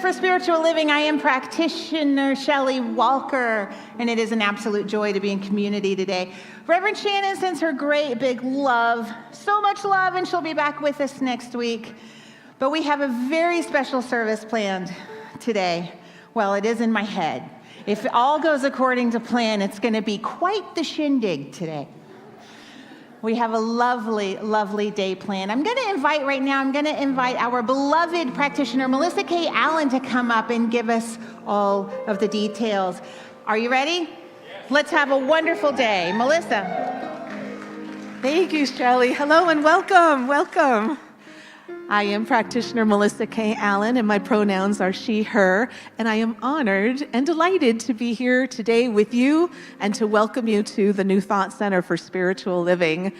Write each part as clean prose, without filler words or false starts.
for Spiritual Living. I am practitioner Shelley Walker, and it is an absolute joy to be in community today. Reverend Shannon sends her great big love, so much love, and she'll be back with us next week. But we have a very special service planned today. Well, it is in my head. If all goes according to plan, it's going to be quite the shindig today. We have a lovely, lovely day planned. I'm going to invite our beloved practitioner, Melissa K. Allen, to come up and give us all of the details. Are you ready? Yes. Let's have a wonderful day. Melissa. Thank you, Shelley. Hello and welcome. Welcome. I am practitioner Melissa K. Allen, and my pronouns are she, her, and I am honored and delighted to be here today with you and to welcome you to the New Thought Center for Spiritual Living.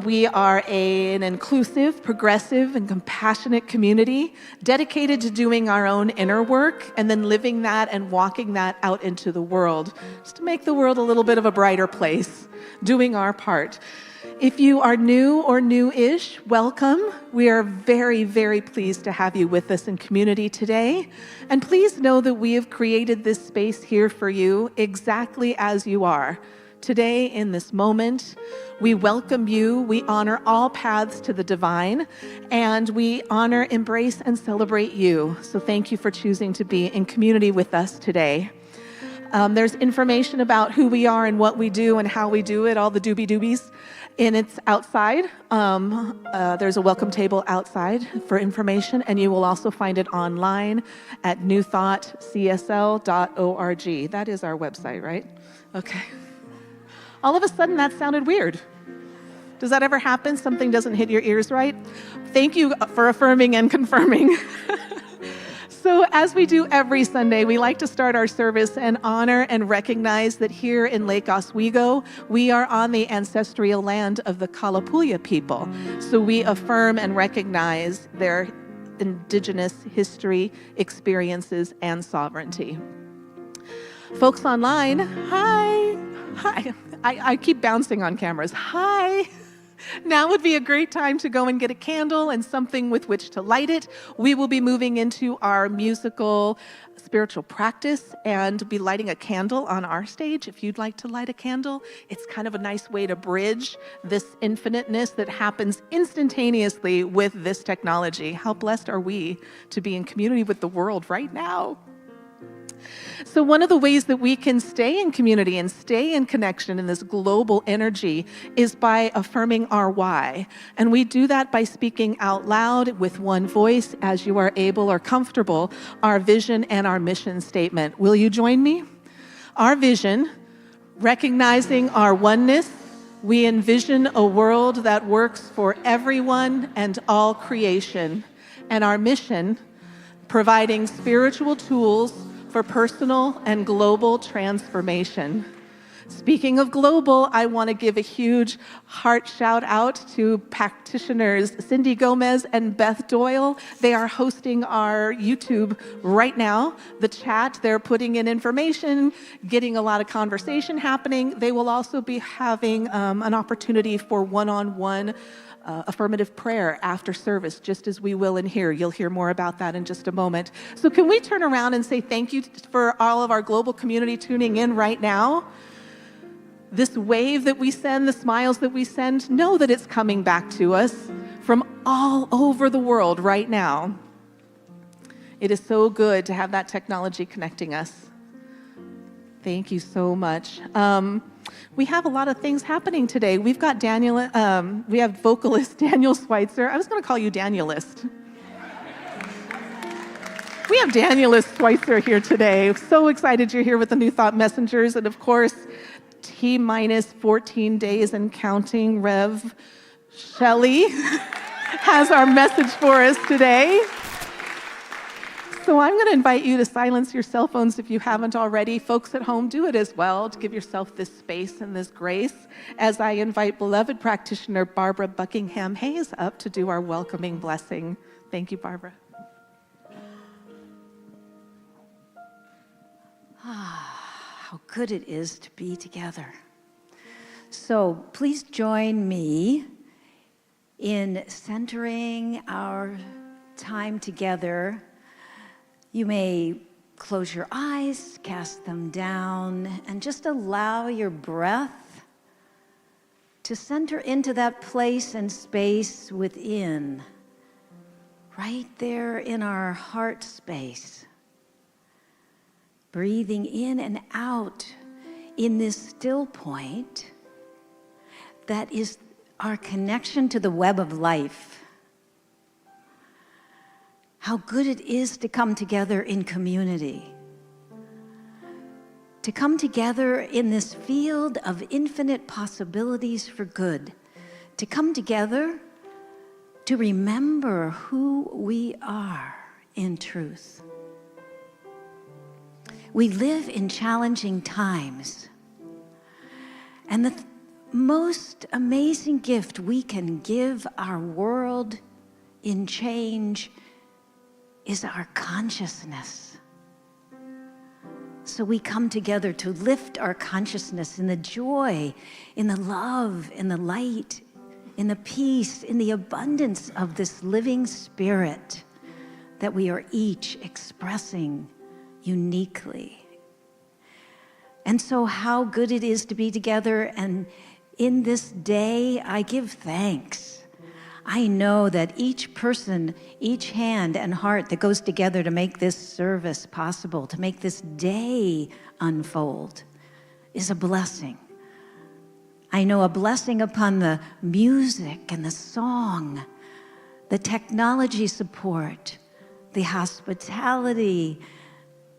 We are an inclusive, progressive, and compassionate community dedicated to doing our own inner work and then living that and walking that out into the world, just to make the world a little bit of a brighter place, doing our part. If you are new or new-ish, welcome. We are very, very pleased to have you with us in community today. And please know that we have created this space here for you exactly as you are. Today, in this moment, we welcome you. We honor all paths to the divine, and we honor, embrace, and celebrate you. So thank you for choosing to be in community with us today. There's information about who we are and what we do and how we do it, all the doobie-doobies. And it's outside. There's a welcome table outside for information, and you will also find it online at newthoughtcsl.org. That is our website, right? Okay. All of a sudden, that sounded weird. Does that ever happen? Something doesn't hit your ears right? Thank you for affirming and confirming. So as we do every Sunday, we like to start our service and honor and recognize that here in Lake Oswego, we are on the ancestral land of the Kalapuya people. So we affirm and recognize their indigenous history, experiences, and sovereignty. Folks online, hi. Hi. I keep bouncing on cameras. Hi. Now would be a great time to go and get a candle and something with which to light it. We will be moving into our musical spiritual practice and be lighting a candle on our stage. If you'd like to light a candle, it's kind of a nice way to bridge this infiniteness that happens instantaneously with this technology. How blessed are we to be in community with the world right now? So one of the ways that we can stay in community and stay in connection in this global energy is by affirming our why. And we do that by speaking out loud with one voice as you are able or comfortable, our vision and our mission statement. Will you join me? Our vision, recognizing our oneness, we envision a world that works for everyone and all creation. And our mission, providing spiritual tools for personal and global transformation. Speaking of global, I want to give a huge heart shout out to practitioners Cindy Gomez and Beth Doyle. They are hosting our YouTube right now. The chat, they're putting in information, getting a lot of conversation happening. They will also be having an opportunity for one-on-one affirmative prayer after service, just as we will in here. You'll hear more about that in just a moment. So can we turn around and say thank you for all of our global community tuning in right now? This wave that we send, the smiles that we send, know that it's coming back to us from all over the world right now. It is so good to have that technology connecting us. Thank you so much. We have a lot of things happening today. We've got Daniel, we have vocalist Daniel Schweitzer. I was going to call you Danielist. We have Danielist Schweitzer here today. So excited you're here with the New Thought Messengers. And of course, T-minus 14 days and counting, Rev Shelley has our message for us today. So I'm going to invite you to silence your cell phones if you haven't already. Folks at home, do it as well to give yourself this space and this grace as I invite beloved practitioner Barbara Buckingham Hayes up to do our welcoming blessing. Thank you, Barbara. How good it is to be together. So please join me in centering our time together You may close your eyes, cast them down, and just allow your breath to center into that place and space within, right there in our heart space. Breathing in and out in this still point that is our connection to the web of life. How good it is to come together in community, to come together in this field of infinite possibilities for good, to come together to remember who we are in truth. We live in challenging times, and the most amazing gift we can give our world in change is our consciousness. So we come together to lift our consciousness in the joy, in the love, in the light, in the peace, in the abundance of this living spirit that we are each expressing uniquely. And so how good it is to be together, and in this day, I give thanks. I know that each person, each hand and heart that goes together to make this service possible, to make this day unfold, is a blessing. I know a blessing upon the music and the song, the technology support, the hospitality,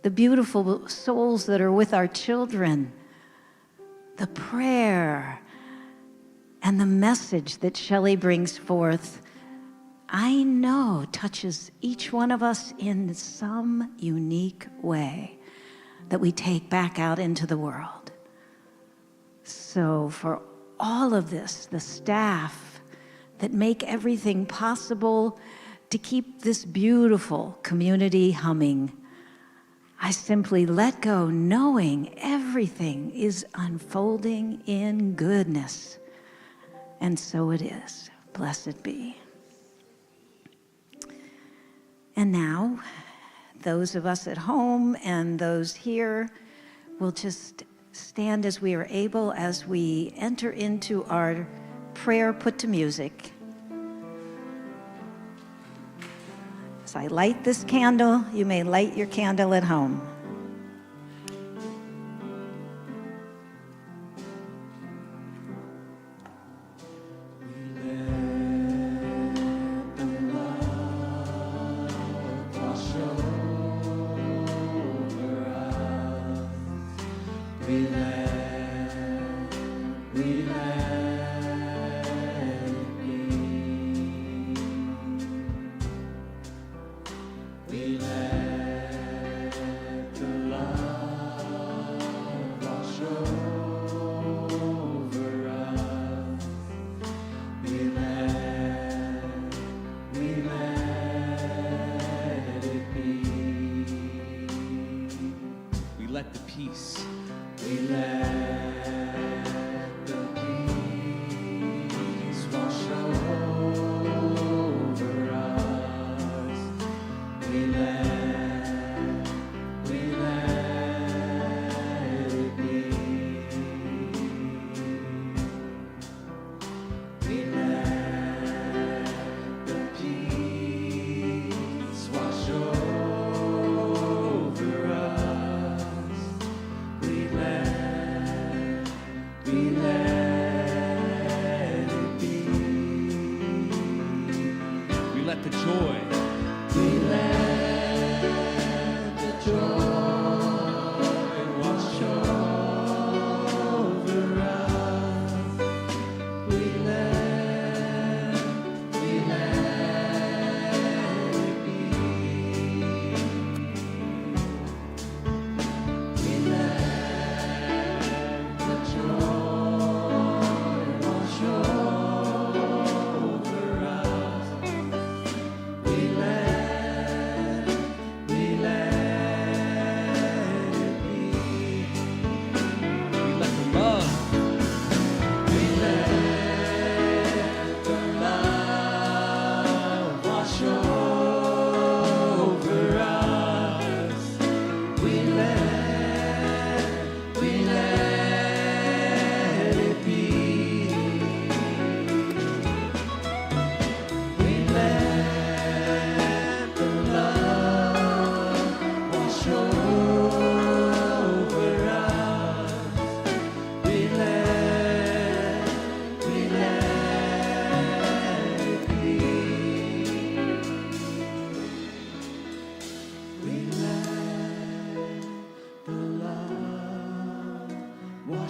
the beautiful souls that are with our children, the prayer, and the message that Shelley brings forth, I know touches each one of us in some unique way that we take back out into the world. So for all of this, the staff that make everything possible to keep this beautiful community humming, I simply let go, knowing everything is unfolding in goodness. And so it is. Blessed be. And now, those of us at home and those here will just stand as we are able as we enter into our prayer put to music. As I light this candle, you may light your candle at home. Let the peace. We let the peace wash over us. We let it be. We let the peace wash over us. We let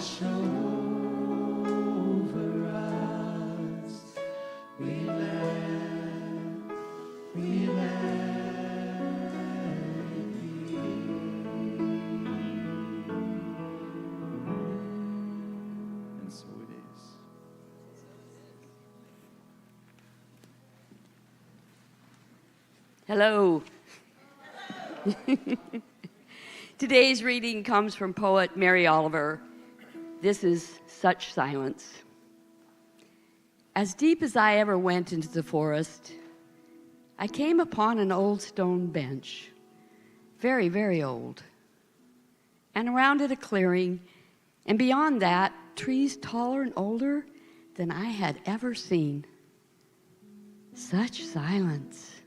wash over us. We let it be. And so it is. Hello. Today's reading comes from poet Mary Oliver. This is Such Silence. As deep as I ever went into the forest, I came upon an old stone bench, very, very old, and around it a clearing, and beyond that, trees taller and older than I had ever seen. Such silence.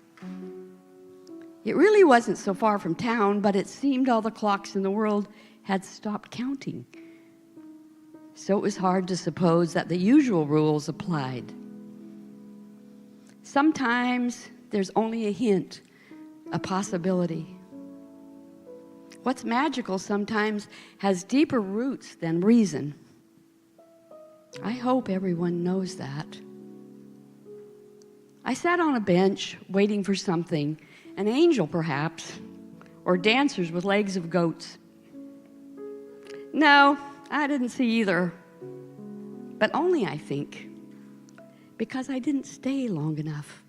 It really wasn't so far from town, but it seemed all the clocks in the world had stopped counting. So it was hard to suppose that the usual rules applied. Sometimes there's only a hint, a possibility. What's magical sometimes has deeper roots than reason. I hope everyone knows that. I sat on a bench waiting for something, an angel perhaps, or dancers with legs of goats. No, I didn't see either, but only, I think, because I didn't stay long enough.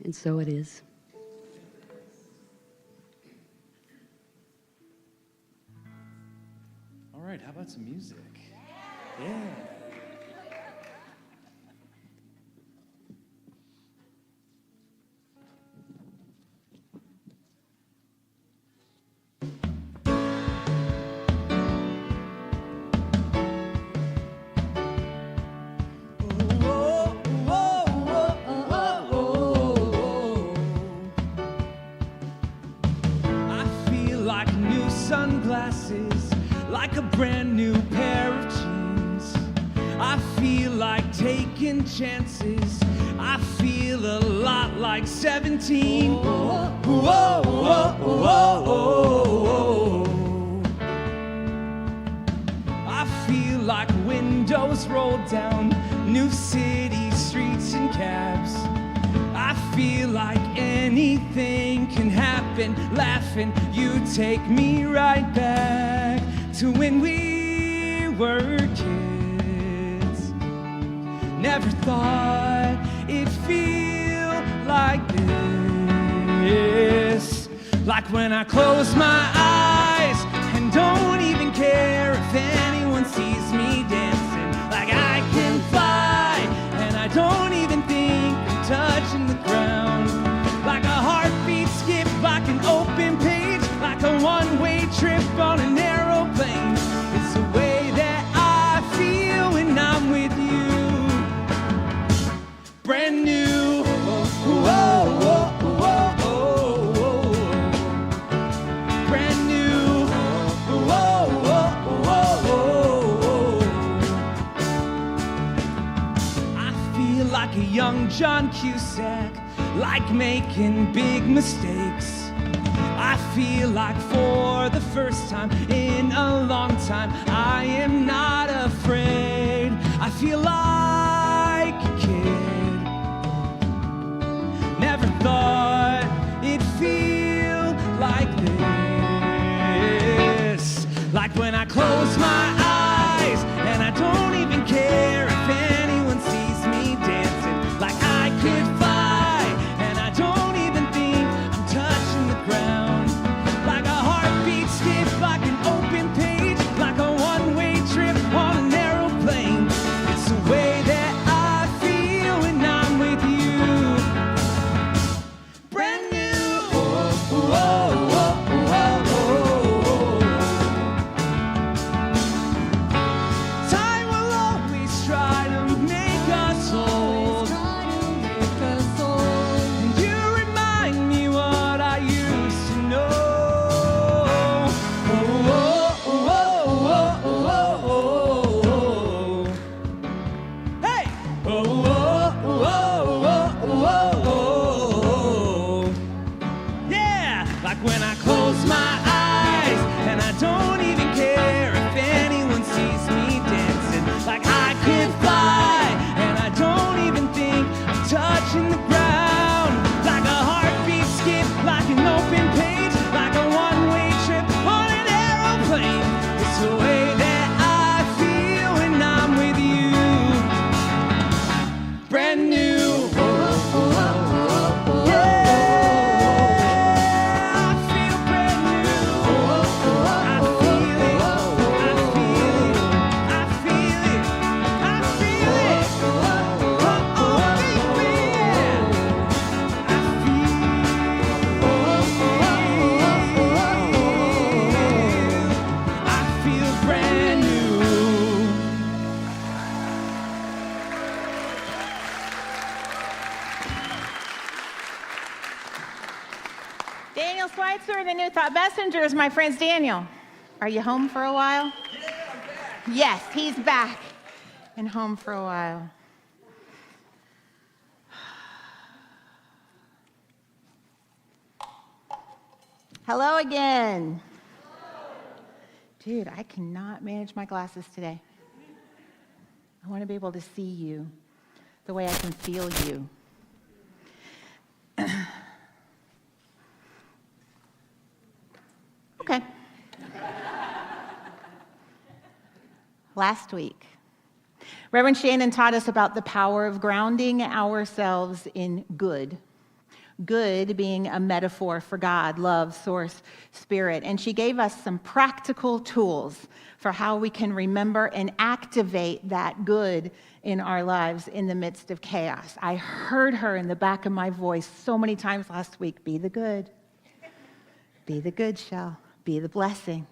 And so it is. All right, how about some music? Yeah. Sunglasses, like a brand new pair of jeans. I feel like taking chances. I feel a lot like 17. Whoa, whoa, whoa, whoa. I feel like windows rolled down new city streets and cabs. I feel like anything can happen, laughing, you take me right back to when we were kids. Never thought it'd feel like this. Like when I close my eyes and don't even care if anyone sees me dancing. Like I can fly and I don't even think I'm touching the ground. Like a heartbeat skip, like an open page, like a one-way trip on an aeroplane. It's the way that I feel when I'm with you. Brand new. Whoa, whoa, whoa, whoa, whoa. Brand new. Whoa, whoa, whoa, whoa. I feel like a young John Cusack, like making big mistakes. I feel like for the first time in a long time, I am not afraid. I feel like a kid. Never thought it'd feel like this. Like when I close my eyes and I don't even care if anyone sees me dancing. Like I could fly and I don't even think I'm touching the ground. Like a heartbeat skip, like an open page, like a one-way trip on an aeroplane. It's the way that I feel when I'm with you. Brand new. Whoa, whoa, whoa, whoa, whoa. next are the New Thought Messengers, my friends. Daniel, are you home for a while? Yeah, I'm back. Yes, he's back and home for a while. Hello again. Dude, I cannot manage my glasses today. I want to be able to see you the way I can feel you. Okay. Last week, Reverend Shannon taught us about the power of grounding ourselves in good. Good being a metaphor for God, love, source, spirit. And she gave us some practical tools for how we can remember and activate that good in our lives in the midst of chaos. I heard her in the back of my voice so many times last week, be the good. Be the good, Shell. Be the blessing.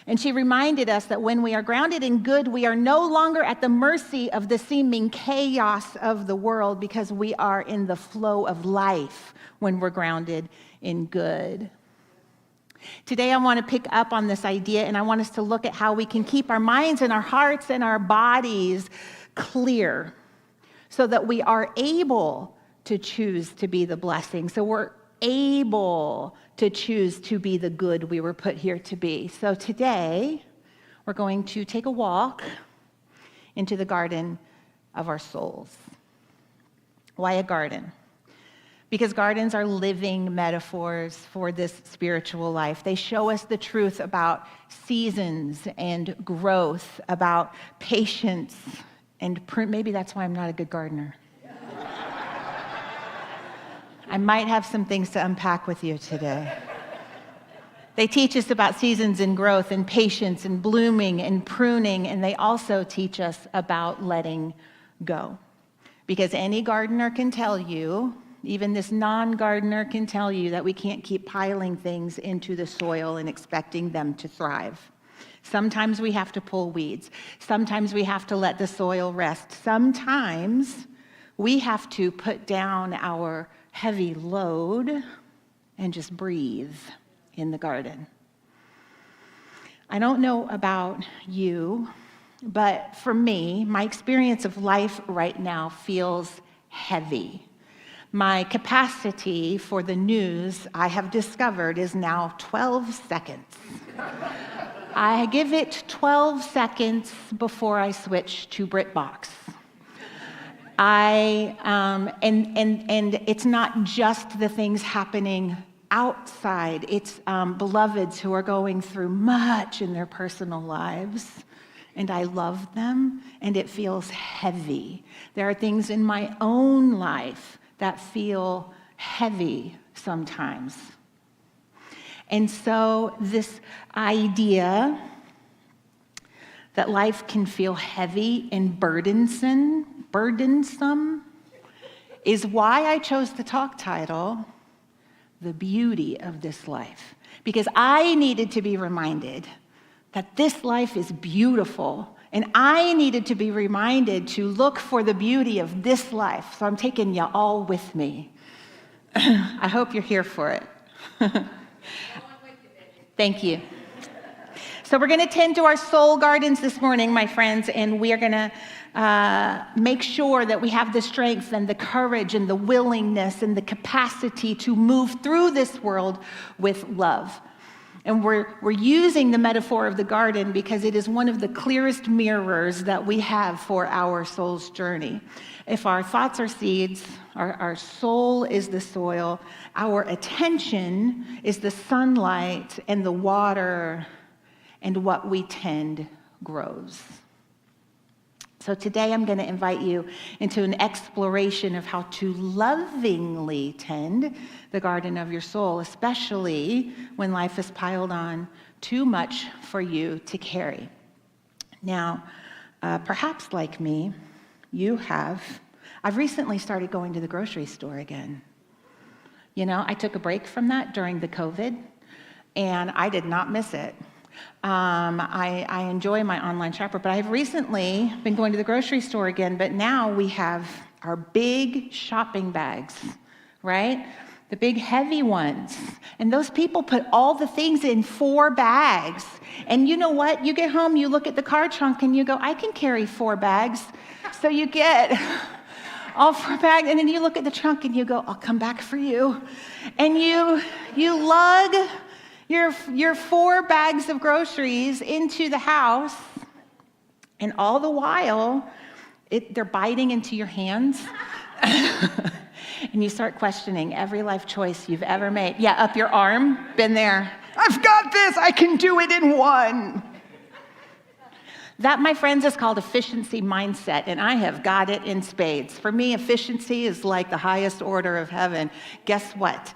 And she reminded us that when we are grounded in good, we are no longer at the mercy of the seeming chaos of the world because we are in the flow of life when we're grounded in good. Today, I want to pick up on this idea, and I want us to look at how we can keep our minds and our hearts and our bodies clear so that we are able to choose to be the blessing. So we're able to choose to be the good we were put here to be. So today, we're going to take a walk into the garden of our souls. Why a garden? Because gardens are living metaphors for this spiritual life. They show us the truth about seasons and growth, about patience and maybe that's why I'm not a good gardener. I might have some things to unpack with you today. They teach us about seasons and growth and patience and blooming and pruning, and they also teach us about letting go. Because any gardener can tell you, even this non-gardener can tell you that we can't keep piling things into the soil and expecting them to thrive. Sometimes we have to pull weeds. Sometimes we have to let the soil rest. Sometimes we have to put down our heavy load and just breathe in the garden. I don't know about you, but for me, my experience of life right now feels heavy. My capacity for the news, I have discovered, is now 12 seconds. I give it 12 seconds before I switch to BritBox. And it's not just the things happening outside. It's beloveds who are going through much in their personal lives, and I love them, and it feels heavy. There are things in my own life that feel heavy sometimes. And so this idea that life can feel heavy and burdensome is why I chose the talk title, The Beauty of This Life. Because I needed to be reminded that this life is beautiful, and I needed to be reminded to look for the beauty of this life. So I'm taking you all with me. I hope you're here for it. Thank you. So we're going to tend to our soul gardens this morning, my friends, and we are going to make sure that we have the strength and the courage and the willingness and the capacity to move through this world with love. And we're using the metaphor of the garden because it is one of the clearest mirrors that we have for our soul's journey. If our thoughts are seeds, our soul is the soil, our attention is the sunlight and the water, and what we tend grows. So today I'm going to invite you into an exploration of how to lovingly tend the garden of your soul, especially when life has piled on too much for you to carry. Now, perhaps like me, I've recently started going to the grocery store again. You know, I took a break from that during the COVID, and I did not miss it. I enjoy my online shopper, but I've recently been going to the grocery store again, but now we have our big shopping bags, right? the big heavy ones. And those people put all the things in 4 bags. And you know what? You get home, you look at the car trunk, and you go, I can carry 4 bags. So you get all 4 bags, and then you look at the trunk and you go, I'll come back for you. And you lug your 4 bags of groceries into the house, and all the while, they're biting into your hands. And you start questioning every life choice you've ever made. Yeah, up your arm, been there. I've got this, I can do it in 1. That, my friends, is called efficiency mindset, and I have got it in spades. For me, efficiency is like the highest order of heaven. Guess what?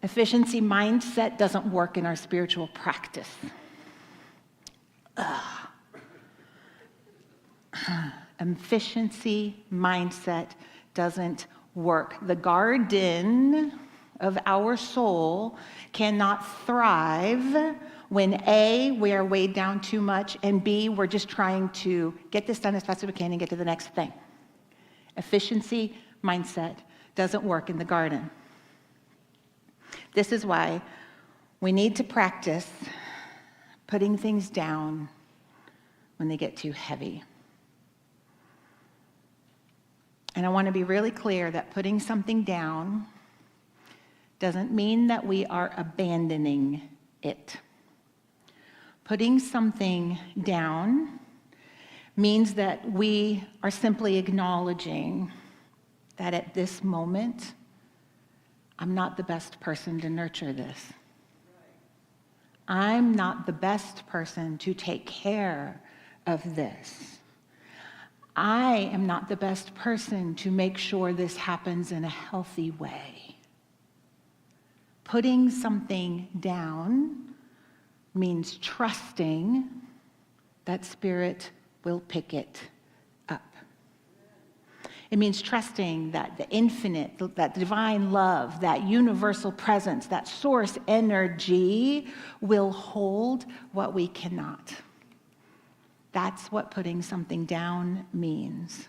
Efficiency mindset doesn't work in our spiritual practice. Efficiency mindset doesn't work. The garden of our soul cannot thrive when A, we are weighed down too much, and B, we're just trying to get this done as fast as we can and get to the next thing. Efficiency mindset doesn't work in the garden. This is why we need to practice putting things down when they get too heavy. And I want to be really clear that putting something down doesn't mean that we are abandoning it. Putting something down means that we are simply acknowledging that at this moment, I'm not the best person to nurture this. I'm not the best person to take care of this. I am not the best person to make sure this happens in a healthy way. Putting something down means trusting that Spirit will pick it up. It means trusting that the infinite, that divine love, that universal presence, that source energy will hold what we cannot. That's what putting something down means.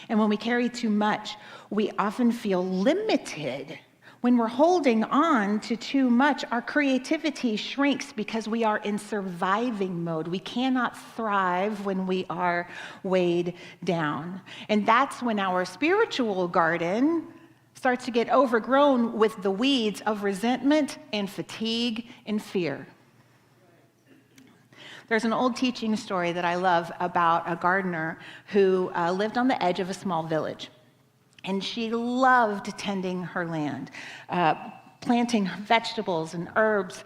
And when we carry too much, we often feel limited. When we're holding on to too much, our creativity shrinks because we are in surviving mode. We cannot thrive when we are weighed down. And that's when our spiritual garden starts to get overgrown with the weeds of resentment and fatigue and fear. There's an old teaching story that I love about a gardener who lived on the edge of a small village. And she loved tending her land, planting vegetables and herbs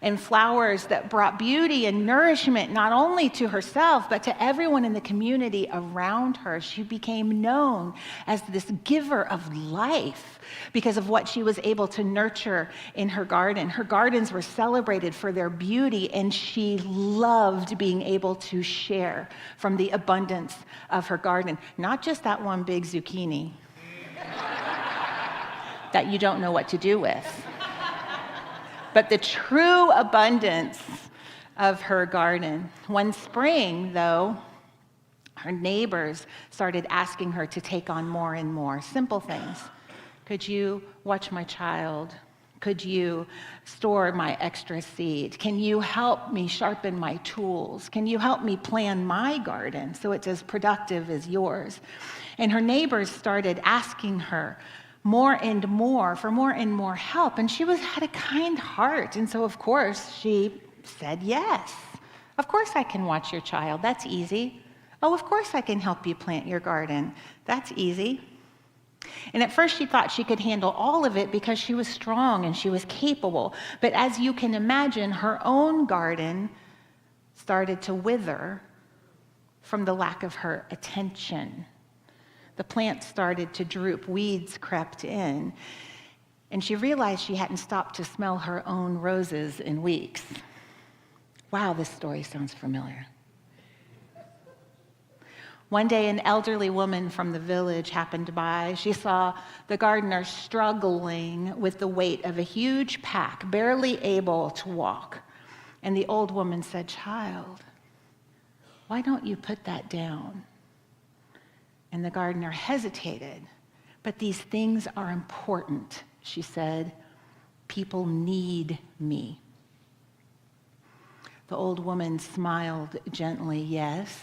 and flowers that brought beauty and nourishment not only to herself, but to everyone in the community around her. She became known as this giver of life because of what she was able to nurture in her garden. Her gardens were celebrated for their beauty, and she loved being able to share from the abundance of her garden. Not just that one big zucchini that you don't know what to do with, but the true abundance of her garden. One spring, though, her neighbors started asking her to take on more and more simple things. Could you watch my child? Could you store my extra seed? Can you help me sharpen my tools? Can you help me plan my garden so it's as productive as yours? And her neighbors started asking her more and more help. And she had a kind heart. And so, of course, she said yes. Of course I can watch your child. That's easy. Oh, of course I can help you plant your garden. That's easy. And at first she thought she could handle all of it because she was strong and she was capable. But as you can imagine, her own garden started to wither from the lack of her attention. The plants started to droop, weeds crept in, and she realized she hadn't stopped to smell her own roses in weeks. Wow, this story sounds familiar. One day, an elderly woman from the village happened by. She saw the gardener struggling with the weight of a huge pack, barely able to walk. And the old woman said, "Child, why don't you put that down?" And the gardener hesitated, But these things are important, she said. People need me. The old woman smiled gently. Yes,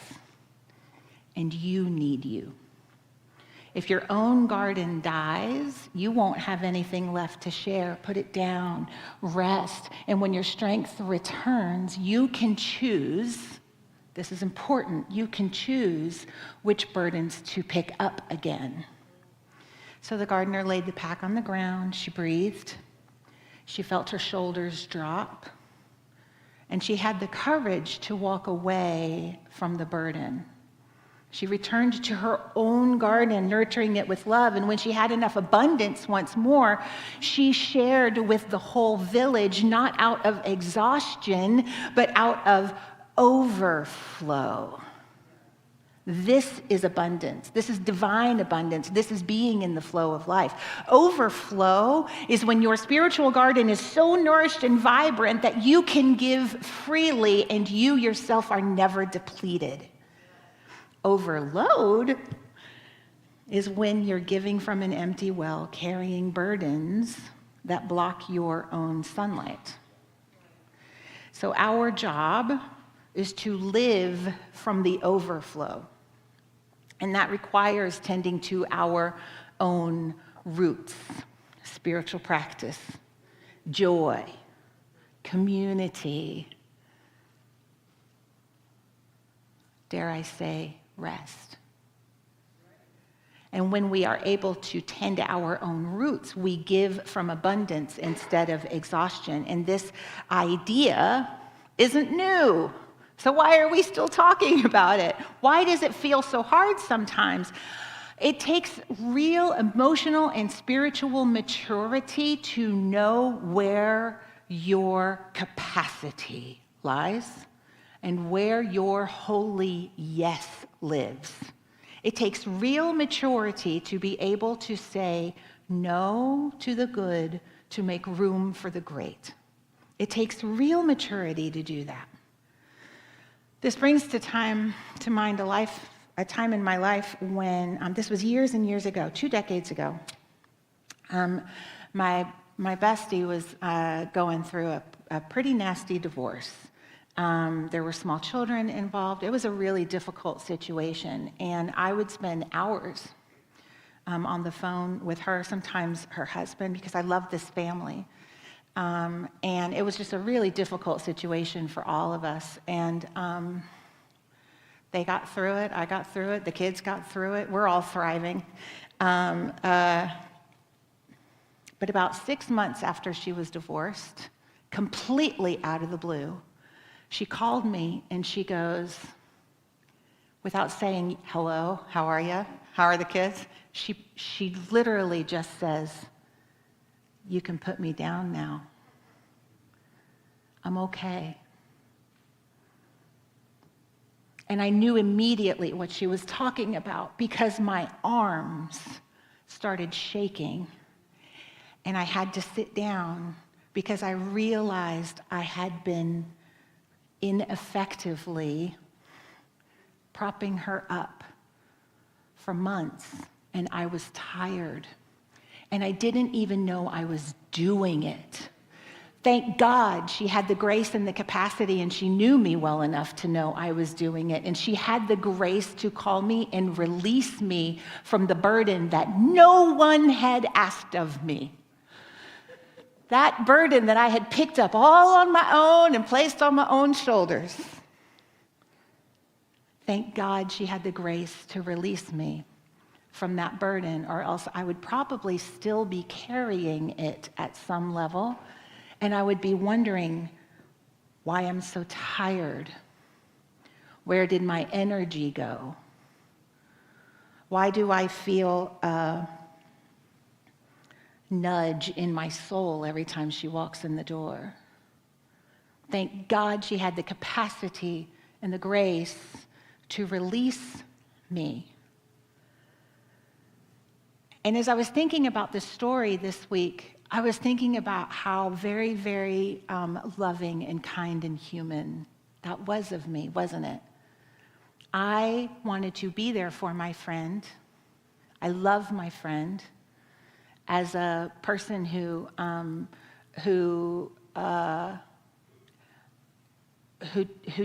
and you need you. If your own garden dies, you won't have anything left to share. Put it down, rest, and when your strength returns, you can choose, this is important, you can choose which burdens to pick up again. So the gardener laid the pack on the ground. She breathed. She felt her shoulders drop. And she had the courage to walk away from the burden. She returned to her own garden, nurturing it with love. And when she had enough abundance once more, she shared with the whole village, not out of exhaustion, but out of overflow. This is abundance. This is divine abundance. This is being in the flow of life. Overflow is when your spiritual garden is so nourished and vibrant that you can give freely and you yourself are never depleted. Overload is when you're giving from an empty well, carrying burdens that block your own sunlight. So our job is to live from the overflow. And that requires tending to our own roots, spiritual practice, joy, community, dare I say, rest. And when we are able to tend to our own roots, we give from abundance instead of exhaustion. And this idea isn't new. So why are we still talking about it? Why does it feel so hard sometimes? It takes real emotional and spiritual maturity to know where your capacity lies and where your holy yes lives. It takes real maturity to be able to say no to the good to make room for the great. It takes real maturity to do that. This brings to mind a time in my life when, this was years and years ago, 2 decades ago. My bestie was going through a pretty nasty divorce. There were small children involved. It was a really difficult situation, and I would spend hours on the phone with her, sometimes her husband, because I loved this family. And it was just a really difficult situation for all of us. And they got through it. I got through it. The kids got through it. We're all thriving. But about 6 months after she was divorced, completely out of the blue, she called me and she goes, without saying, hello, how are you? How are the kids? She literally just says, you can put me down now. I'm okay. And I knew immediately what she was talking about because my arms started shaking and I had to sit down because I realized I had been ineffectively propping her up for months and I was tired. And I didn't even know I was doing it. Thank God she had the grace and the capacity, and she knew me well enough to know I was doing it. And she had the grace to call me and release me from the burden that no one had asked of me. That burden that I had picked up all on my own and placed on my own shoulders. Thank God she had the grace to release me from that burden, or else I would probably still be carrying it at some level, and I would be wondering why I'm so tired. Where did my energy go? Why do I feel a nudge in my soul every time she walks in the door? Thank God she had the capacity and the grace to release me. And as I was thinking about this story this week, I was thinking about how very, very loving and kind and human that was of me, wasn't it? I wanted to be there for my friend. I love my friend. As a person who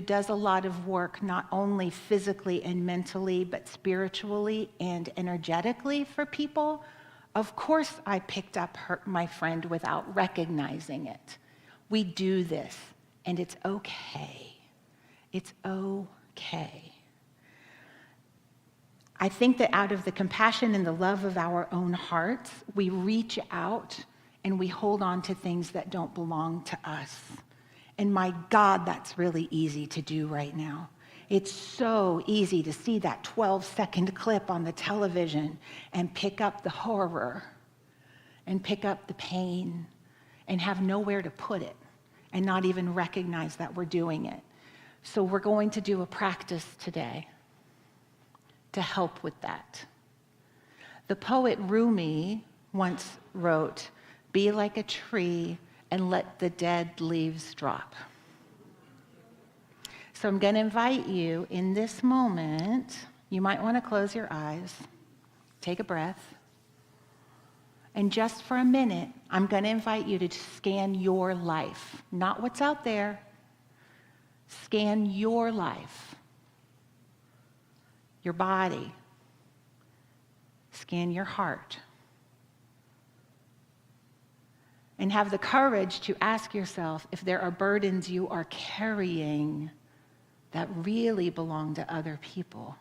does a lot of work, not only physically and mentally, but spiritually and energetically for people, of course I picked up my friend without recognizing it. We do this, and it's okay. It's okay. I think that out of the compassion and the love of our own hearts, we reach out and we hold on to things that don't belong to us. And my God, that's really easy to do right now. It's so easy to see that 12-second clip on the television and pick up the horror and pick up the pain and have nowhere to put it and not even recognize that we're doing it. So we're going to do a practice today to help with that. The poet Rumi once wrote, "Be like a tree and let the dead leaves drop." So I'm going to invite you in this moment, you might want to close your eyes, take a breath, and just for a minute, I'm going to invite you to scan your life, not what's out there. Scan your life, your body, scan your heart, and have the courage to ask yourself if there are burdens you are carrying that really belong to other people.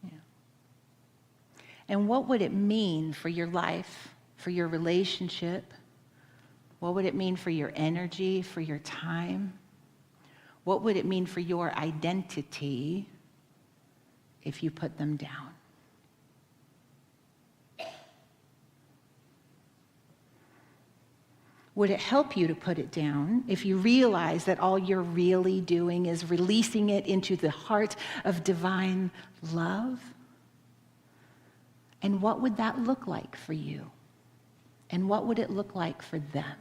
Yeah. And what would it mean for your life, for your relationship? What would it mean for your energy, for your time? What would it mean for your identity if you put them down? Would it help you to put it down if you realize that all you're really doing is releasing it into the heart of divine love? And what would that look like for you? And what would it look like for them?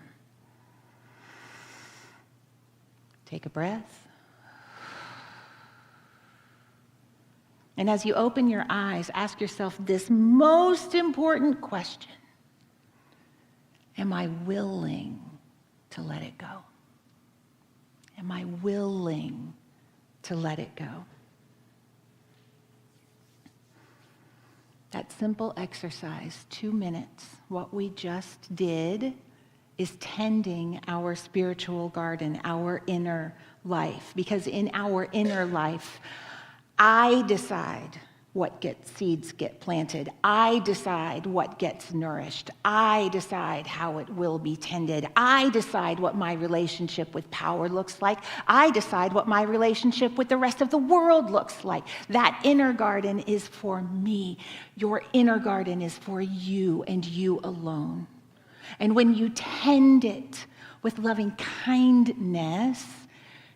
Take a breath. And as you open your eyes, ask yourself this most important question. Am I willing to let it go? Am I willing to let it go? That simple exercise, 2 minutes, what we just did is tending our spiritual garden, our inner life. Because in our inner life, I decide what seeds get planted. I decide what gets nourished. I decide how it will be tended. I decide what my relationship with power looks like. I decide what my relationship with the rest of the world looks like. That inner garden is for me. Your inner garden is for you and you alone. And when you tend it with loving kindness,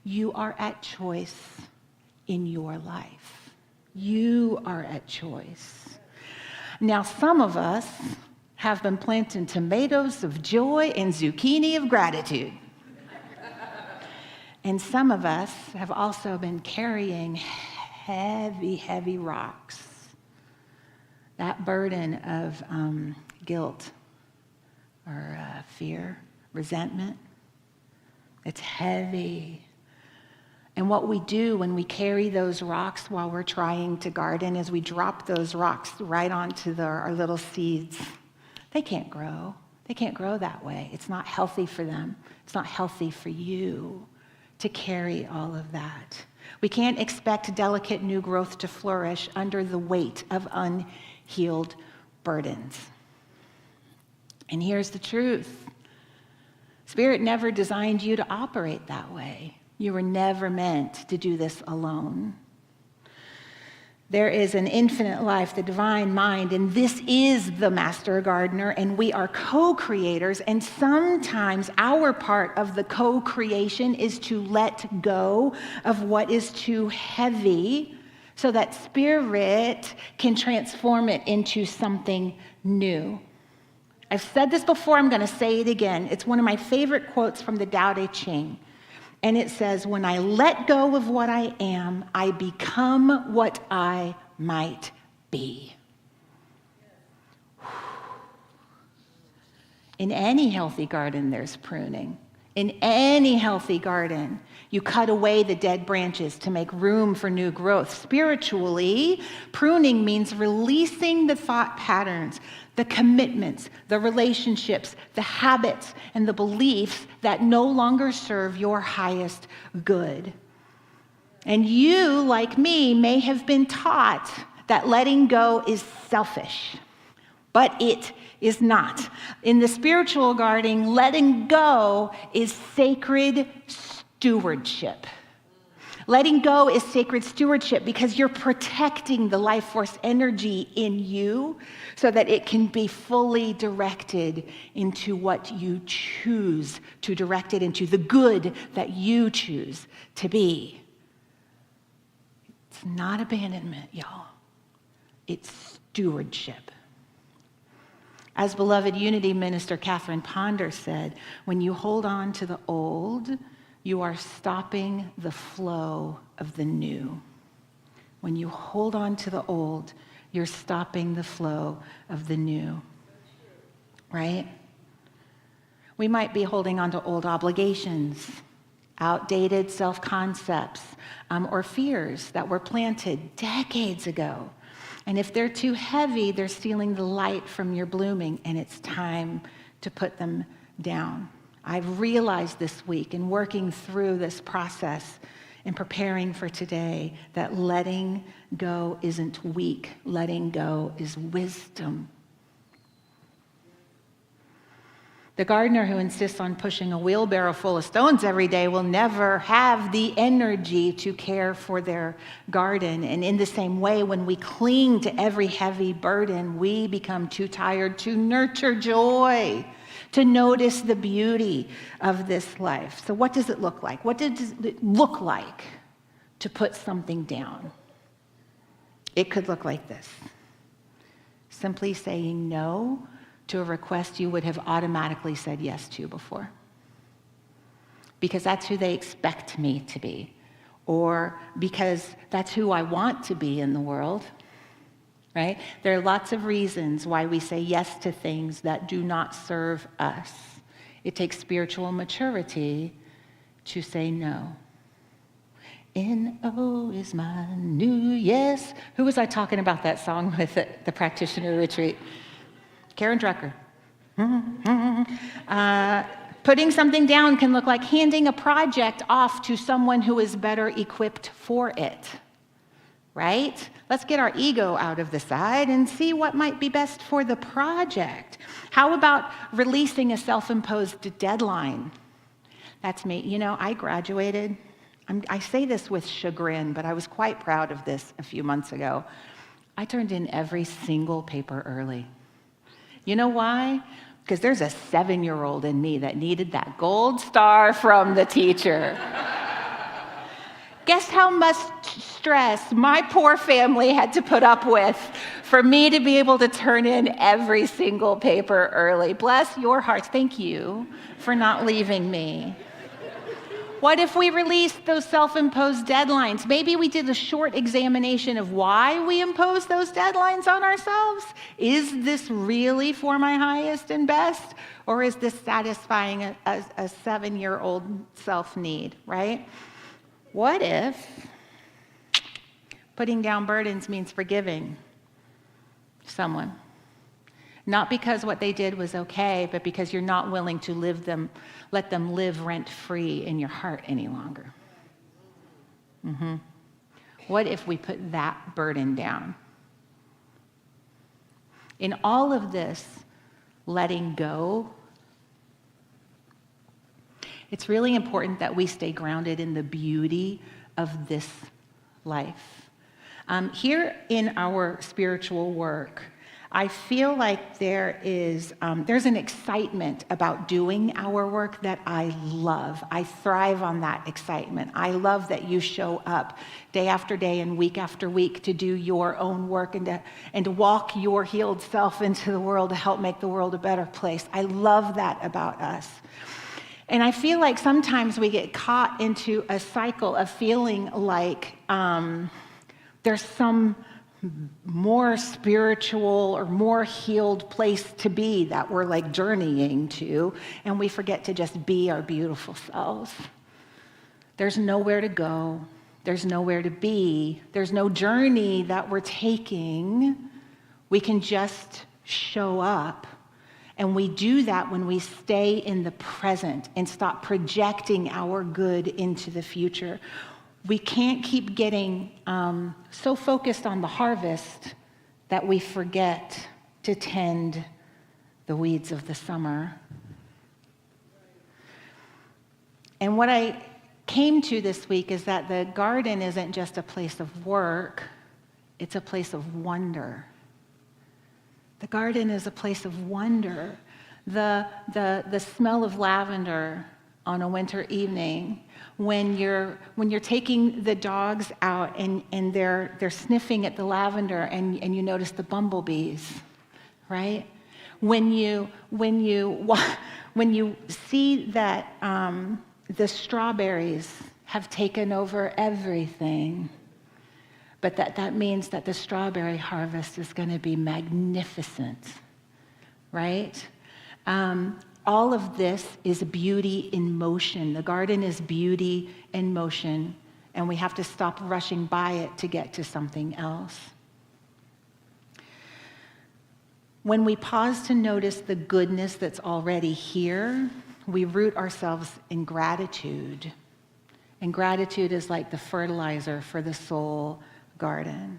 you are at choice in your life. You are at choice. Now, some of us have been planting tomatoes of joy and zucchini of gratitude. And some of us have also been carrying heavy, heavy rocks. That burden of guilt or fear, resentment, it's heavy. And what we do when we carry those rocks while we're trying to garden is we drop those rocks right onto our little seeds. They can't grow. They can't grow that way. It's not healthy for them. It's not healthy for you to carry all of that. We can't expect delicate new growth to flourish under the weight of unhealed burdens. And here's the truth. Spirit never designed you to operate that way. You were never meant to do this alone. There is an infinite life, the divine mind, and this is the master gardener, and we are co-creators, and sometimes our part of the co-creation is to let go of what is too heavy so that Spirit can transform it into something new. I've said this before, I'm going to say it again. It's one of my favorite quotes from the Tao Te Ching. And it says, when I let go of what I am, I become what I might be. In any healthy garden, there's pruning. In any healthy garden, you cut away the dead branches to make room for new growth. Spiritually, pruning means releasing the thought patterns, the commitments, the relationships, the habits, and the beliefs that no longer serve your highest good. And you, like me, may have been taught that letting go is selfish, but it is not. In the spiritual garden, letting go is sacred stewardship. Letting go is sacred stewardship because you're protecting the life force energy in you so that it can be fully directed into what you choose to direct it into, the good that you choose to be. It's not abandonment, y'all. It's stewardship. As beloved Unity Minister Catherine Ponder said, when you hold on to the old, you are stopping the flow of the new. When you hold on to the old, you're stopping the flow of the new. Right? We might be holding on to old obligations, outdated self-concepts, or fears that were planted decades ago. And if they're too heavy, they're stealing the light from your blooming, and it's time to put them down. I've realized this week in working through this process and preparing for today that letting go isn't weak. Letting go is wisdom. The gardener who insists on pushing a wheelbarrow full of stones every day will never have the energy to care for their garden. And in the same way, when we cling to every heavy burden, we become too tired to nurture joy, to notice the beauty of this life. So what does it look like? What does it look like to put something down? It could look like this. Simply saying no to a request you would have automatically said yes to before. Because that's who they expect me to be. Or because that's who I want to be in the world. Right? There are lots of reasons why we say yes to things that do not serve us. It takes spiritual maturity to say no. N-O is my new yes. Who was I talking about that song with at the practitioner retreat? Karen Drucker. Putting something down can look like handing a project off to someone who is better equipped for it. Right? Let's get our ego out of the side and see what might be best for the project. How about releasing a self-imposed deadline? That's me. You know, I graduated. I say this with chagrin, but I was quite proud of this a few months ago. I turned in every single paper early. You know why? Because there's a 7-year-old in me that needed that gold star from the teacher. Guess how much stress my poor family had to put up with for me to be able to turn in every single paper early. Bless your hearts. Thank you for not leaving me. What if we released those self-imposed deadlines? Maybe we did a short examination of why we impose those deadlines on ourselves. Is this really for my highest and best? Or is this satisfying a 7-year-old self-need, right? What if putting down burdens means forgiving someone? Not because what they did was okay, but because you're not willing to let them live rent-free in your heart any longer. What if we put that burden down? In all of this letting go, it's really important that we stay grounded in the beauty of this life. Here in our spiritual work, I feel like there's an excitement about doing our work that I love. I thrive on that excitement. I love that you show up day after day and week after week to do your own work and to walk your healed self into the world to help make the world a better place. I love that about us. And I feel like sometimes we get caught into a cycle of feeling like there's some more spiritual or more healed place to be that we're like journeying to, and we forget to just be our beautiful selves. There's nowhere to go. There's nowhere to be. There's no journey that we're taking. We can just show up. And we do that when we stay in the present and stop projecting our good into the future. We can't keep getting so focused on the harvest that we forget to tend the weeds of the summer. And what I came to this week is that the garden isn't just a place of work, it's a place of wonder. The garden is a place of wonder. The smell of lavender on a winter evening, when you're taking the dogs out and they're sniffing at the lavender and you notice the bumblebees, right? When you see that the strawberries have taken over everything, but that means that the strawberry harvest is going to be magnificent, right? All of this is beauty in motion. The garden is beauty in motion, and we have to stop rushing by it to get to something else. When we pause to notice the goodness that's already here, we root ourselves in gratitude. And gratitude is like the fertilizer for the soul garden.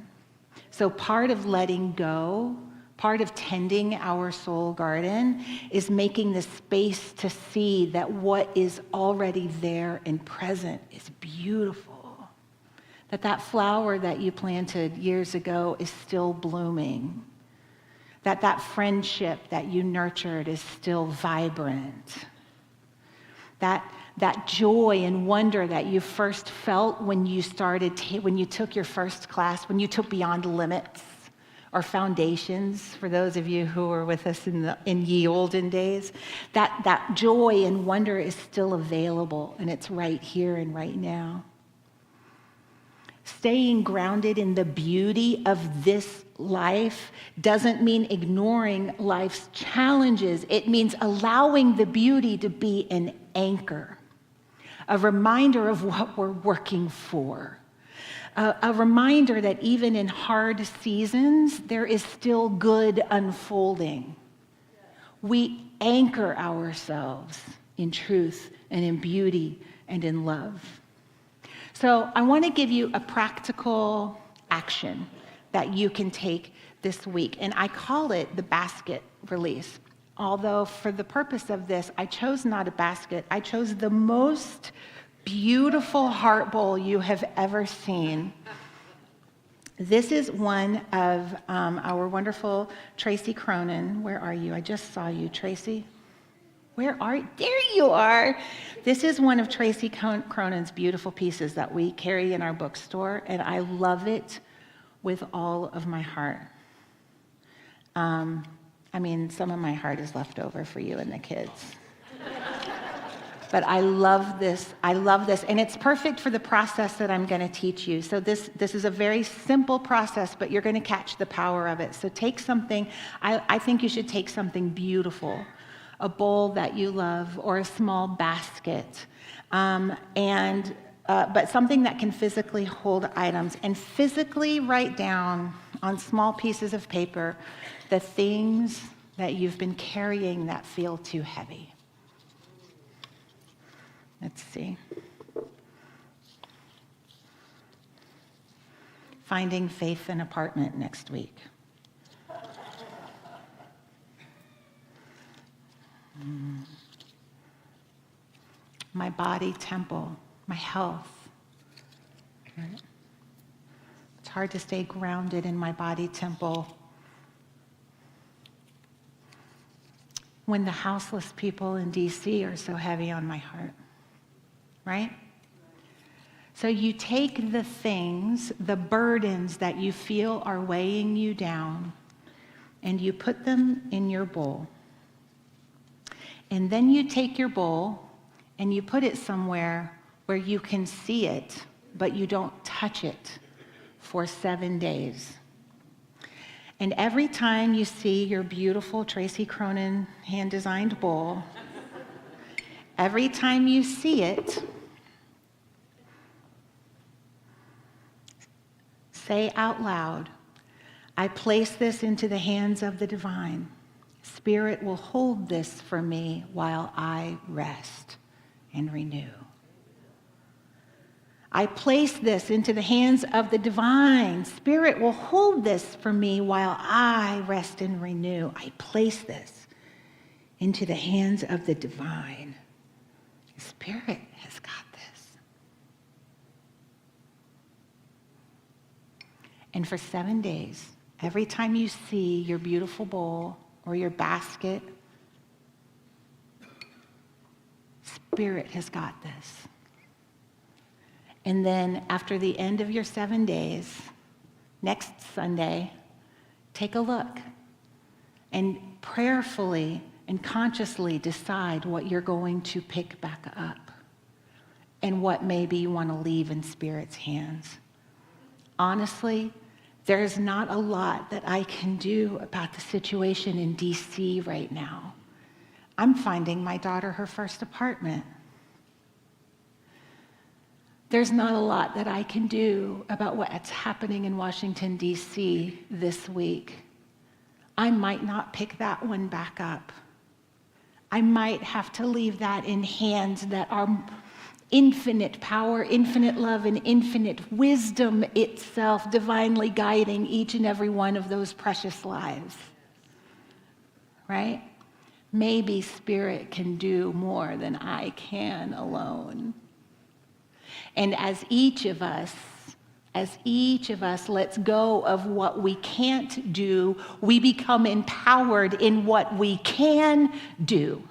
So part of letting go, part of tending our soul garden, is making the space to see that what is already there and present is beautiful. That flower that you planted years ago is still blooming. That friendship that you nurtured is still vibrant. That joy and wonder that you first felt when you when you took your first class, when you took Beyond Limits or Foundations, for those of you who were with us in ye olden days, that joy and wonder is still available, and it's right here and right now. Staying grounded in the beauty of this life doesn't mean ignoring life's challenges. It means allowing the beauty to be an anchor, a reminder of what we're working for, a reminder that even in hard seasons, there is still good unfolding. We anchor ourselves in truth and in beauty and in love. So I want to give you a practical action that you can take this week, and I call it the basket release. Although for the purpose of this, I chose not a basket. I chose the most beautiful heart bowl you have ever seen. This is one of our wonderful Tracy Cronin. Where are you? I just saw you, Tracy. Where are you? There you are. This is one of Tracy Cronin's beautiful pieces that we carry in our bookstore, and I love it with all of my heart. Some of my heart is left over for you and the kids. But I love this. And it's perfect for the process that I'm going to teach you. So this is a very simple process, but you're going to catch the power of it. So take something, I think you should take something beautiful, a bowl that you love, or a small basket, but something that can physically hold items, and physically write down on small pieces of paper the things that you've been carrying that feel too heavy. Let's see. Finding faith in apartment next week. My body temple, my health. Right? It's hard to stay grounded in my body temple when the houseless people in DC are so heavy on my heart, right? So you take the things, the burdens that you feel are weighing you down, and you put them in your bowl. And then you take your bowl and you put it somewhere where you can see it, but you don't touch it for 7 days. And every time you see your beautiful Tracy Cronin hand-designed bowl, every time you see it, say out loud, I place this into the hands of the divine. Spirit will hold this for me while I rest and renew. I place this into the hands of the divine. Spirit will hold this for me while I rest and renew. I place this into the hands of the divine. Spirit has got this. And for 7 days, every time you see your beautiful bowl or your basket, Spirit has got this. And then after the end of your 7 days, next Sunday, take a look and prayerfully and consciously decide what you're going to pick back up and what maybe you want to leave in Spirit's hands. Honestly, there's not a lot that I can do about the situation in DC right now. I'm finding my daughter her first apartment. There's not a lot that I can do about what's happening in Washington, D.C. this week. I might not pick that one back up. I might have to leave that in hands that are infinite power, infinite love, and infinite wisdom itself, divinely guiding each and every one of those precious lives. Right? Maybe Spirit can do more than I can alone. And as each of us lets go of what we can't do, we become empowered in what we can do.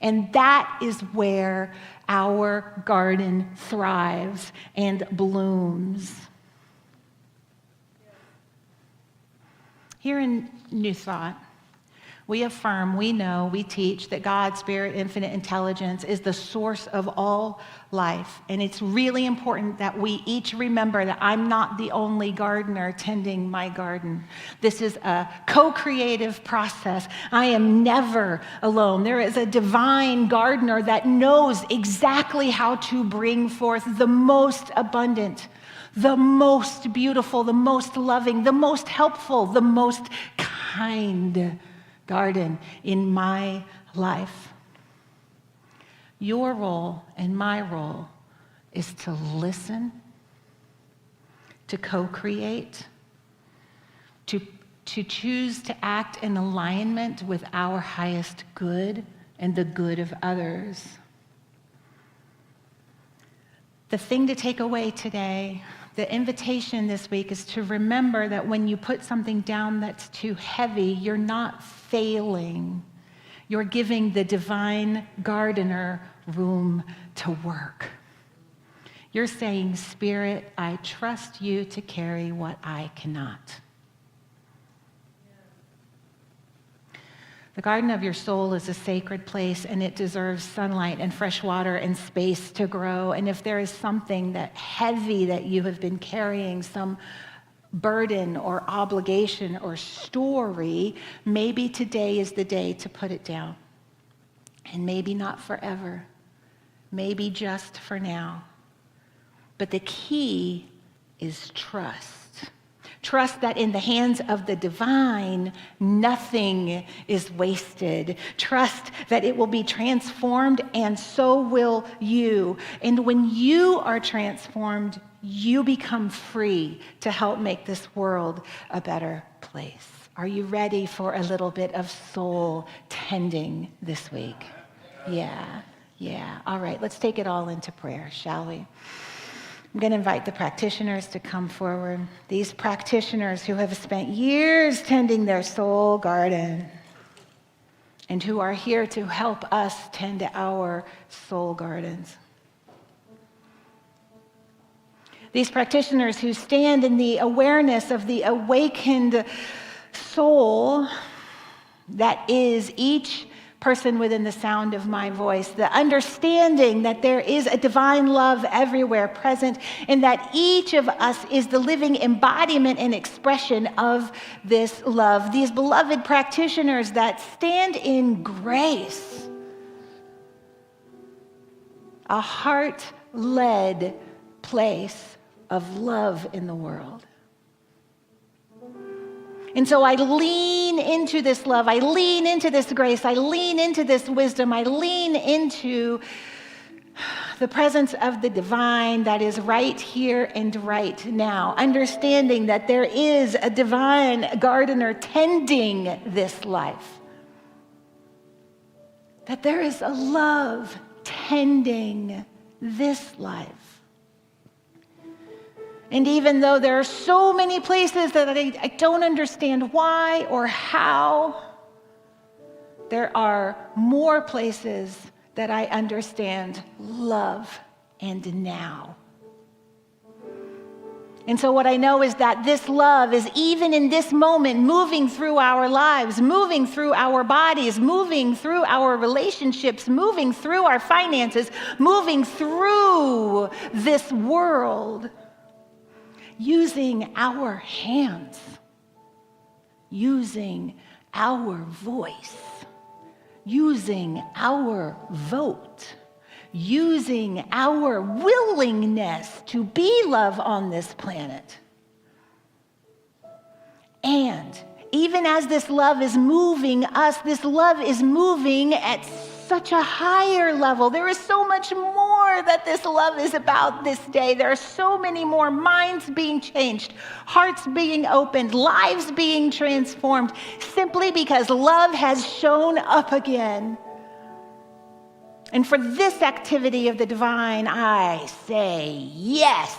And that is where our garden thrives and blooms. Here in New Thought, we affirm, we know, we teach that God, Spirit, infinite intelligence is the source of all life. And it's really important that we each remember that I'm not the only gardener tending my garden. This is a co-creative process. I am never alone. There is a divine gardener that knows exactly how to bring forth the most abundant, the most beautiful, the most loving, the most helpful, the most kind garden in my life. Your role and my role is to listen, to co-create, to choose to act in alignment with our highest good and the good of others. The thing to take away today, the invitation this week, is to remember that when you put something down that's too heavy, you're not failing. You're giving the divine gardener room to work. You're saying, Spirit, I trust you to carry what I cannot. The garden of your soul is a sacred place, and it deserves sunlight and fresh water and space to grow. And if there is something that heavy that you have been carrying, some burden or obligation or story, maybe today is the day to put it down. And maybe not forever, maybe just for now. But the key is trust. Trust that in the hands of the divine, nothing is wasted. Trust that it will be transformed, and so will you. And when you are transformed, you become free to help make this world a better place. Are you ready for a little bit of soul tending this week? Yeah. All right, let's take it all into prayer, shall we? I'm going to invite the practitioners to come forward. These practitioners who have spent years tending their soul garden and who are here to help us tend our soul gardens. These practitioners who stand in the awareness of the awakened soul that is each person within the sound of my voice, the understanding that there is a divine love everywhere present and that each of us is the living embodiment and expression of this love. These beloved practitioners that stand in grace, a heart-led place of love in the world. And so I lean into this love, I lean into this grace, I lean into this wisdom, I lean into the presence of the divine that is right here and right now, understanding that there is a divine gardener tending this life, that there is a love tending this life. And even though there are so many places that I don't understand why or how, there are more places that I understand love and now. And so what I know is that this love is even in this moment moving through our lives, moving through our bodies, moving through our relationships, moving through our finances, moving through this world. Using our hands, using our voice, using our vote, using our willingness to be love on this planet. And even as this love is moving us, this love is moving at such a higher level. There is so much more that this love is about this day. There are so many more minds being changed, hearts being opened, lives being transformed, simply because love has shown up again. And for this activity of the divine, I say yes.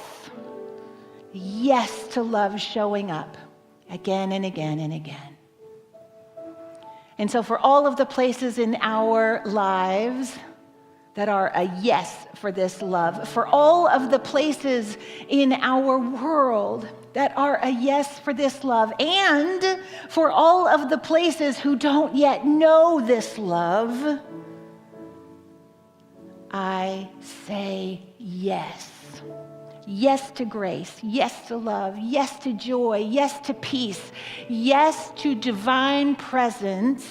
Yes to love showing up again and again and again. And so for all of the places in our lives that are a yes for this love, for all of the places in our world that are a yes for this love, and for all of the places who don't yet know this love, I say yes. Yes to grace, yes to love, yes to joy, yes to peace, yes to divine presence,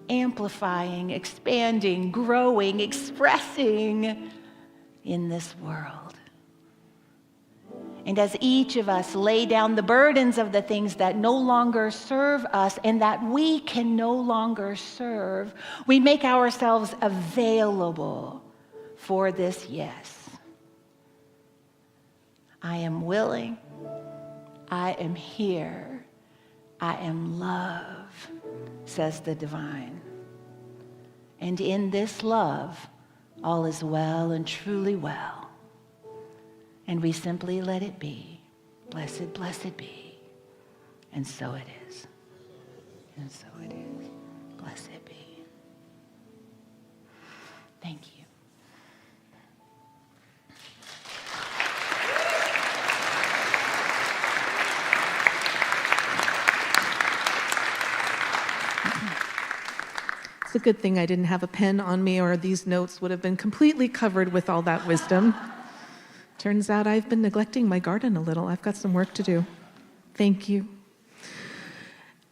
amplifying, expanding, growing, expressing in this world. And as each of us lay down the burdens of the things that no longer serve us and that we can no longer serve, we make ourselves available for this yes. I am willing, I am here, I am love, says the divine. And in this love, all is well and truly well. And we simply let it be. Blessed, blessed be. And so it is. And so it is. Blessed be. Thank you. It's a good thing I didn't have a pen on me, or these notes would have been completely covered with all that wisdom. Turns out I've been neglecting my garden a little. I've got some work to do. Thank you.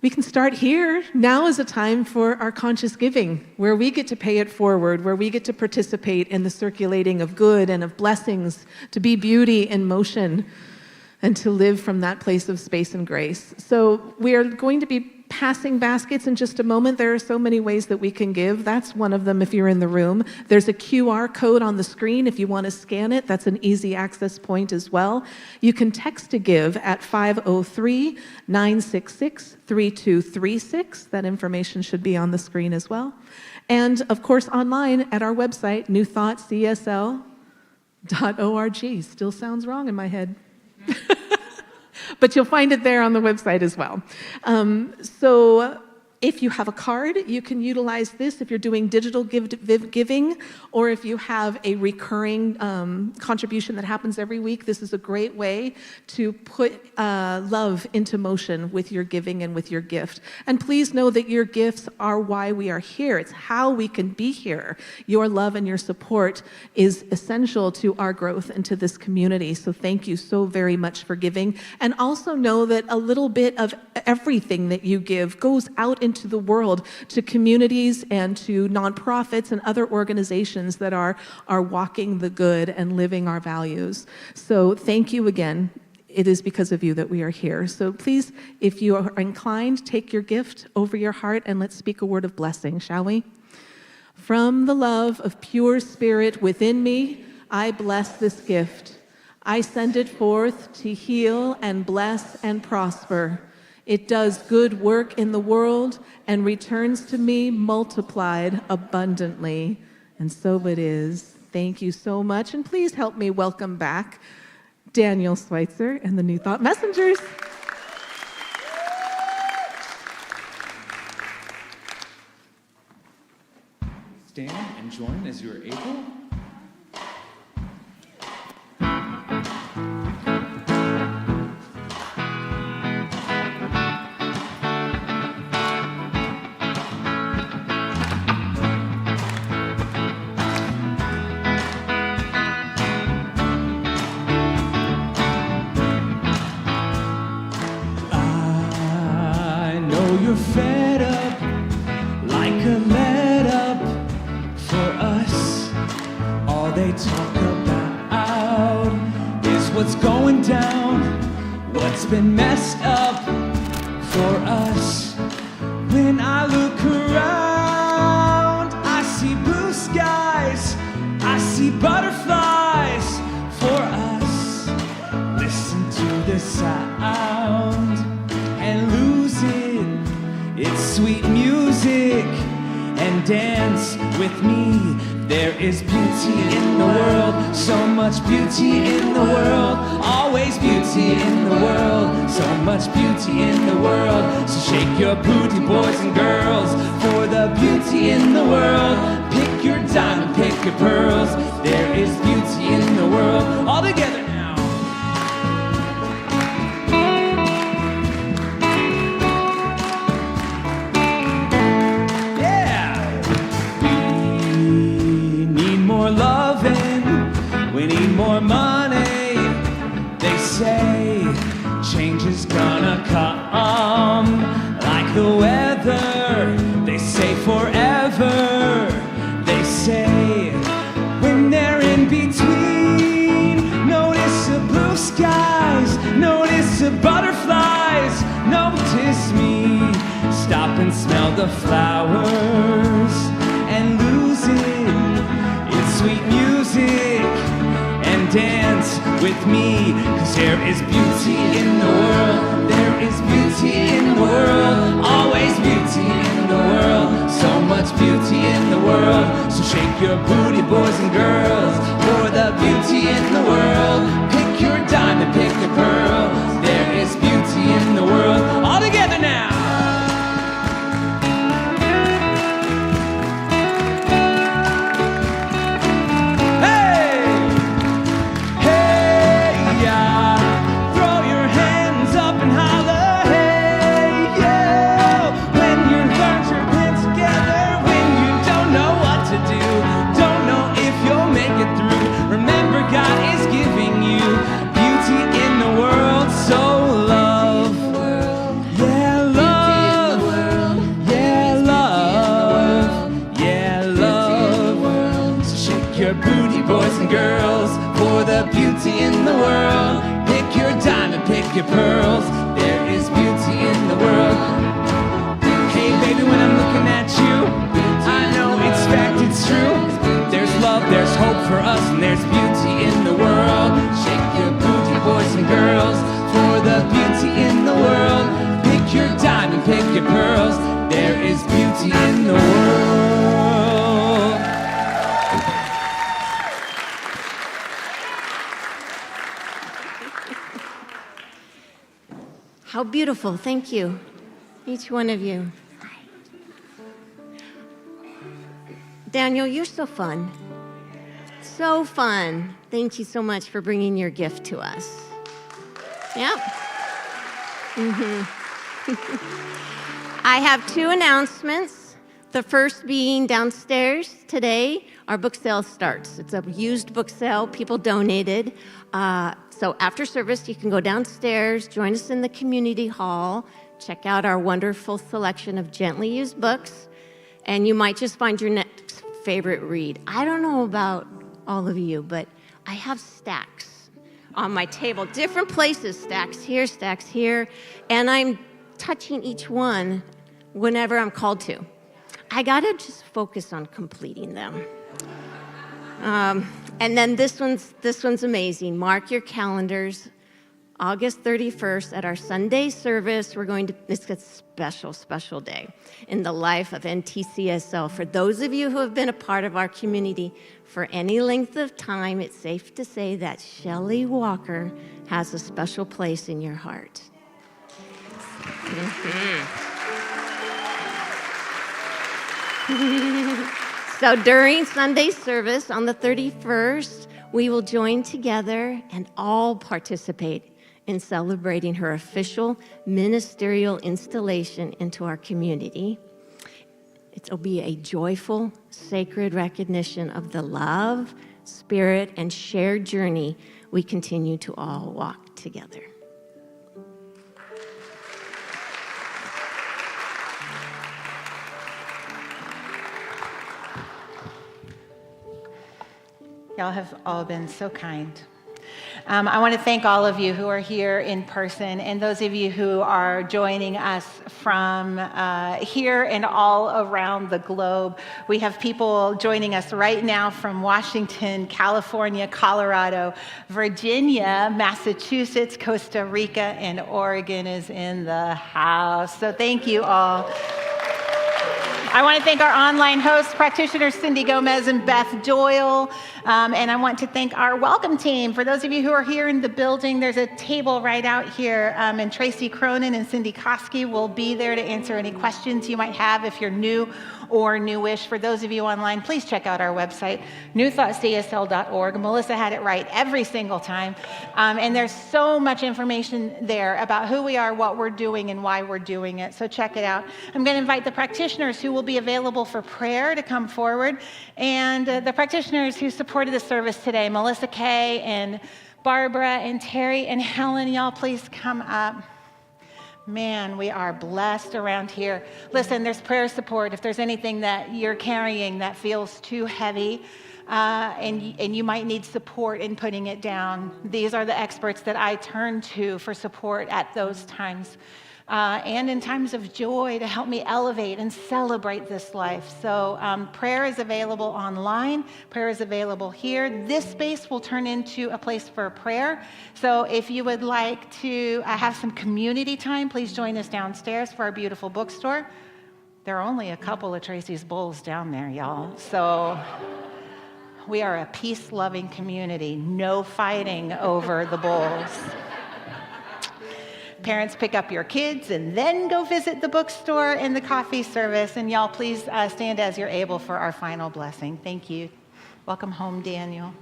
We can start here. Now is a time for our conscious giving, where we get to pay it forward, where we get to participate in the circulating of good and of blessings, to be beauty in motion, and to live from that place of space and grace. So we are going to be passing baskets in just a moment. There are so many ways that we can give. That's one of them if you're in the room. There's a QR code on the screen if you want to scan it. That's an easy access point as well. You can text to give at 503-966-3236. That information should be on the screen as well. And of course, online at our website, newthoughtscsl.org. Still sounds wrong in my head. But you'll find it there on the website as well. So If you have a card, you can utilize this if you're doing digital giving, or if you have a recurring contribution that happens every week. This is a great way to put love into motion with your giving and with your gift. And please know that your gifts are why we are here. It's how we can be here. Your love and your support is essential to our growth and to this community. So thank you so very much for giving. And also know that a little bit of everything that you give goes out into the world, to communities and to nonprofits and other organizations that are walking the good and living our values. So thank you again. It is because of you that we are here. So please, if you are inclined, take your gift over your heart and let's speak a word of blessing, shall we? From the love of pure spirit within me, I bless this gift. I send it forth to heal and bless and prosper. It does good work in the world and returns to me multiplied abundantly. And so it is. Thank you so much. And please help me welcome back Daniel Schweitzer and the New Thought Messengers. Stand and join as you are able. You're fed up, like a let up for us. All they talk about is what's going down, what's been messed up for us. When I look around, I see blue skies, I see butterflies for us. Listen to the sound and lose it. It's sweet music, and dance with me. There is beauty in the world, so much beauty in the world. Always beauty in the world, so much beauty in the world. So shake your booty, boys and girls, for the beauty in the world. Pick your diamond, pick your pearls. There is beauty in the world. All together now. We need more money. They say change is gonna come like the weather. They say forever. They say when they're in between. Notice the blue skies, notice the butterflies, notice me. Stop and smell the flowers and lose it. It's sweet music. Dance with me, 'cause there is beauty in the world. There is beauty in the world. Always beauty in the world. So much beauty in the world. So shake your booty, boys and girls, for the beauty in the world. Pick your diamond, pick your pearl. There is beauty in the world. All together now. In the world, pick your diamond, pick your pearls. There is beauty in the world. Hey baby, when I'm looking at you, I know it's fact, it's true. There's love, there's hope for us, and there's beauty in the world. Shake your booty, boys and girls, for the beauty in the world. Pick your diamond, pick your pearls. There is beauty in the world. How beautiful. Thank you, each one of you. Daniel, you're so fun. So fun. Thank you so much for bringing your gift to us. Yep. I have 2 announcements. The first being downstairs today, our book sale starts. It's a used book sale. People donated. So after service, you can go downstairs, join us in the community hall, check out our wonderful selection of gently used books, and you might just find your next favorite read. I don't know about all of you, but I have stacks on my table, different places, stacks here, and I'm touching each one whenever I'm called to. I gotta just focus on completing them. And then this one's amazing. Mark your calendars. August 31st at our Sunday service, it's a special, special day in the life of NTCSL. For those of you who have been a part of our community for any length of time, it's safe to say that Shelley Walker has a special place in your heart. So during Sunday service on the 31st, we will join together and all participate in celebrating her official ministerial installation into our community. It'll be a joyful, sacred recognition of the love, spirit, and shared journey we continue to all walk together. Y'all have all been so kind. I want to thank all of you who are here in person and those of you who are joining us from here and all around the globe. We have people joining us right now from Washington, California, Colorado, Virginia, Massachusetts, Costa Rica, and Oregon is in the house. So thank you all. I want to thank our online hosts, practitioners Cindy Gomez and Beth Doyle. And I want to thank our welcome team. For those of you who are here in the building, there's a table right out here. And Tracy Cronin and Cindy Koski will be there to answer any questions you might have if you're new or newish. For those of you online, please check out our website, newthoughtscsl.org. Melissa had it right every single time. And there's so much information there about who we are, what we're doing, and why we're doing it. So check it out. I'm going to invite the practitioners who will be available for prayer to come forward. And the practitioners who supported the service today, Melissa Kay and Barbara and Terry and Helen, y'all please come up. Man, we are blessed around here. Listen, there's prayer support. If there's anything that you're carrying that feels too heavy, and you might need support in putting it down, these are the experts that I turn to for support at those times. And in times of joy to help me elevate and celebrate this life. So prayer is available online. Prayer is available here. This space will turn into a place for prayer. So if you would like to have some community time, please join us downstairs for our beautiful bookstore. There are only a couple of Tracy's bowls down there, y'all. So we are a peace-loving community. No fighting over the bowls. Parents, pick up your kids and then go visit the bookstore and the coffee service. And y'all, please stand as you're able for our final blessing. Thank you. Welcome home, Daniel.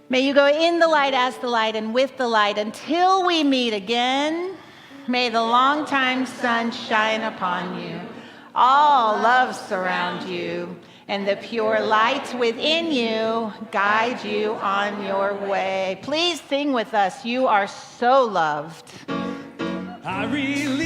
May you go in the light, as the light, and with the light until we meet again. May the long-time sun shine upon you. All love surround you. And the pure light within you guide you on your way. Please sing with us. You are so loved. I really